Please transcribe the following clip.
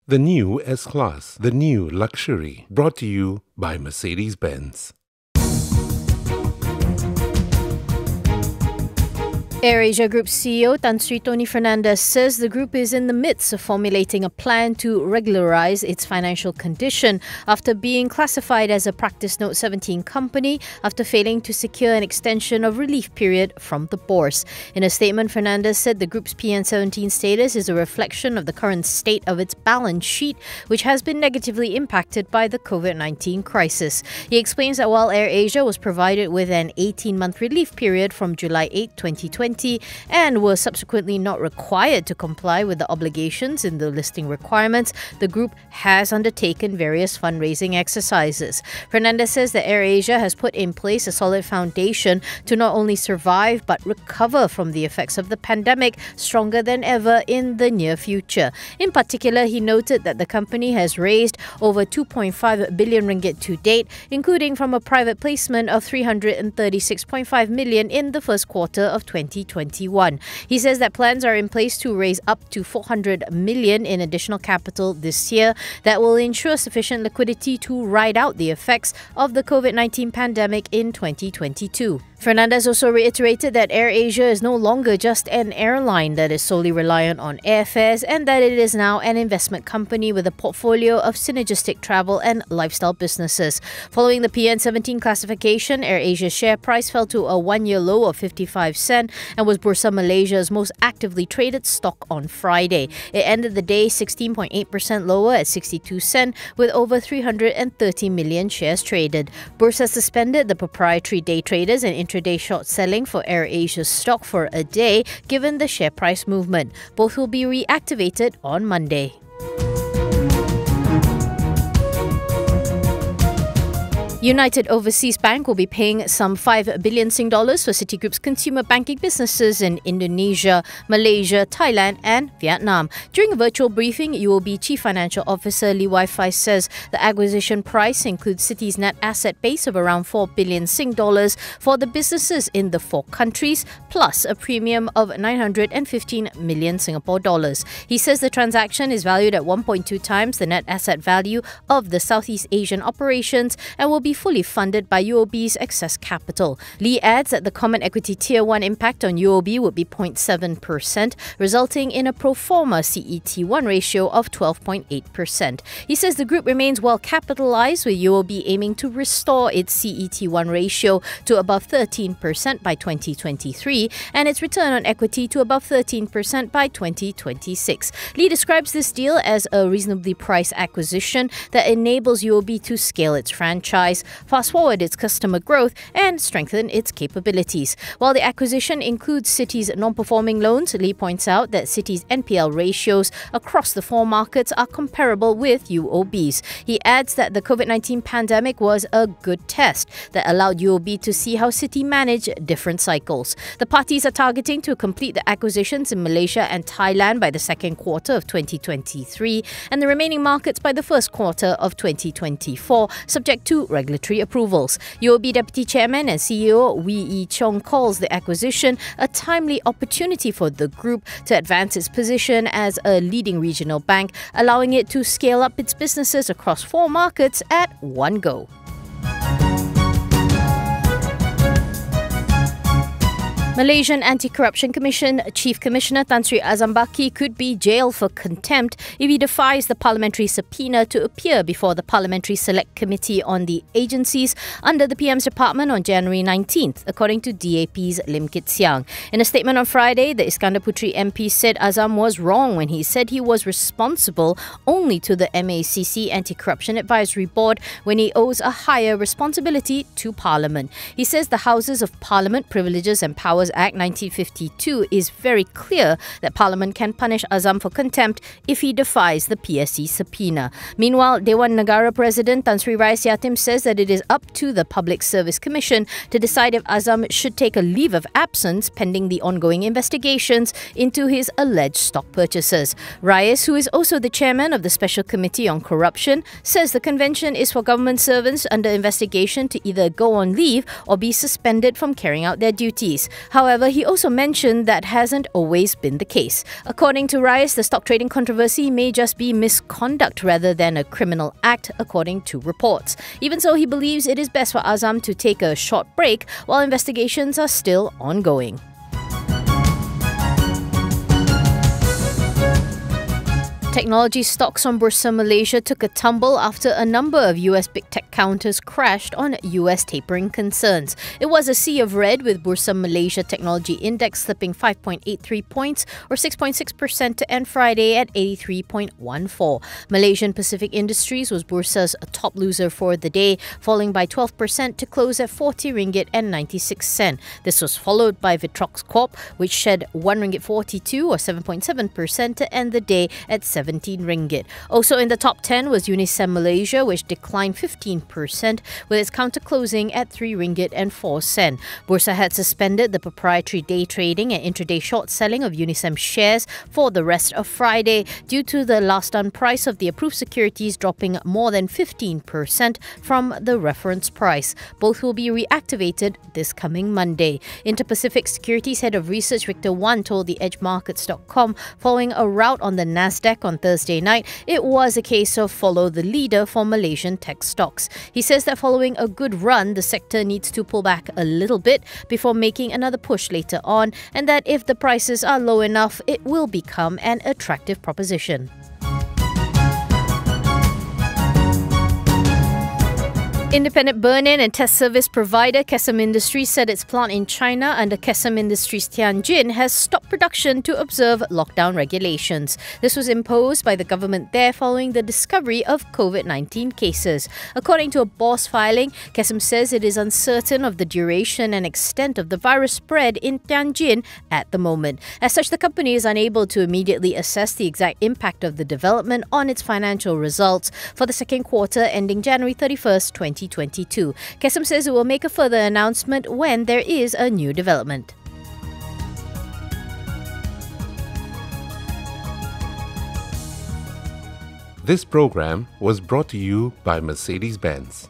The new S-Class, the new luxury, brought to you by Mercedes-Benz. AirAsia Group CEO Tan Sri Tony Fernandes says the group is in the midst of formulating a plan to regularise its financial condition after being classified as a Practice Note 17 company after failing to secure an extension of relief period from the Bourse. In a statement, Fernandes said the group's PN17 status is a reflection of the current state of its balance sheet, which has been negatively impacted by the COVID-19 crisis. He explains that while AirAsia was provided with an 18-month relief period from July 8, 2020, and were subsequently not required to comply with the obligations in the listing requirements, the group has undertaken various fundraising exercises. Fernandes says that AirAsia has put in place a solid foundation to not only survive but recover from the effects of the pandemic stronger than ever in the near future. In particular, he noted that the company has raised over 2.5 billion ringgit to date, including from a private placement of 336.5 million in the first quarter of 2021. He says that plans are in place to raise up to 400 million in additional capital this year that will ensure sufficient liquidity to ride out the effects of the COVID-19 pandemic in 2022. Fernandes also reiterated that AirAsia is no longer just an airline that is solely reliant on airfares and that it is now an investment company with a portfolio of synergistic travel and lifestyle businesses. Following the PN17 classification, AirAsia's share price fell to a one-year low of 55 cents and was Bursa Malaysia's most actively traded stock on Friday. It ended the day 16.8% lower at 62 cents with over 330 million shares traded. Bursa suspended the proprietary day traders and intraday short selling for AirAsia's stock for a day given the share price movement. Both will be reactivated on Monday. United Overseas Bank will be paying some 5 billion Sing dollars for Citigroup's consumer banking businesses in Indonesia, Malaysia, Thailand and Vietnam. During a virtual briefing, UOB Chief Financial Officer Lee Wai-Fai says the acquisition price includes Citi's net asset base of around 4 billion Sing dollars for the businesses in the four countries, plus a premium of 915 million Singapore dollars. He says the transaction is valued at 1.2 times the net asset value of the Southeast Asian operations and will be fully funded by UOB's excess capital. Lee adds that the Common Equity Tier 1 impact on UOB would be 0.7%, resulting in a pro forma CET1 ratio of 12.8%. He says the group remains well capitalized, with UOB aiming to restore its CET1 ratio to above 13% by 2023 and its return on equity to above 13% by 2026. Lee describes this deal as a reasonably priced acquisition that enables UOB to scale its franchise, fast-forward its customer growth and strengthen its capabilities. While the acquisition includes Citi's non-performing loans, Lee points out that Citi's NPL ratios across the four markets are comparable with UOB's. He adds that the COVID-19 pandemic was a good test that allowed UOB to see how Citi manage different cycles. The parties are targeting to complete the acquisitions in Malaysia and Thailand by the second quarter of 2023 and the remaining markets by the first quarter of 2024, subject to regulatory approvals. UOB Deputy Chairman and CEO Wee Ee Cheong calls the acquisition a timely opportunity for the group to advance its position as a leading regional bank, allowing it to scale up its businesses across four markets at one go. Malaysian Anti-Corruption Commission Chief Commissioner Tan Sri Azam Baki could be jailed for contempt if he defies the parliamentary subpoena to appear before the Parliamentary Select Committee on the agencies under the PM's department on January 19th, according to DAP's Lim Kit Siang. In a statement on Friday, the Iskandar Puteri MP said Azam was wrong when he said he was responsible only to the MACC Anti-Corruption Advisory Board when he owes a higher responsibility to Parliament. He says the Houses of Parliament Privileges and Powers Act 1952 is very clear that Parliament can punish Azam for contempt if he defies the PSC subpoena. Meanwhile, Dewan Negara President Tan Sri Rais Yatim says that it is up to the Public Service Commission to decide if Azam should take a leave of absence pending the ongoing investigations into his alleged stock purchases. Rais, who is also the chairman of the Special Committee on Corruption, says the convention is for government servants under investigation to either go on leave or be suspended from carrying out their duties. However, he also mentioned that hasn't always been the case. According to Rais, the stock trading controversy may just be misconduct rather than a criminal act, according to reports. Even so, he believes it is best for Azam to take a short break while investigations are still ongoing. Technology stocks on Bursa Malaysia took a tumble after a number of US big tech counters crashed on US tapering concerns. It was a sea of red, with Bursa Malaysia Technology Index slipping 5.83 points or 6.6% to end Friday at 83.14. Malaysian Pacific Industries was Bursa's top loser for the day, falling by 12% to close at 40 ringgit and 96 cent. This was followed by Vitrox Corp, which shed 1 ringgit 42 or 7.7% to end the day at 17 ringgit. Also in the top 10 was Unicem Malaysia, which declined 15%, with its counter closing at 3 ringgit and 4 cent. Bursa had suspended the proprietary day trading and intraday short selling of Unicem shares for the rest of Friday due to the last done price of the approved securities dropping more than 15% from the reference price. Both will be reactivated this coming Monday. Inter-Pacific Securities Head of Research Victor Wan told the EdgeMarkets.com following a rout on the Nasdaq on Thursday night, it was a case of follow the leader for Malaysian tech stocks. He says that following a good run, the sector needs to pull back a little bit before making another push later on, and that if the prices are low enough, it will become an attractive proposition. Independent burn-in and test service provider Kesem Industries said its plant in China under Kesem Industries Tianjin has stopped production to observe lockdown regulations. This was imposed by the government there following the discovery of COVID-19 cases. According to a BOSS filing, Kesem says it is uncertain of the duration and extent of the virus spread in Tianjin at the moment. As such, the company is unable to immediately assess the exact impact of the development on its financial results for the second quarter ending January 31st, 2022. Kesem says it will make a further announcement when there is a new development. This program was brought to you by Mercedes-Benz.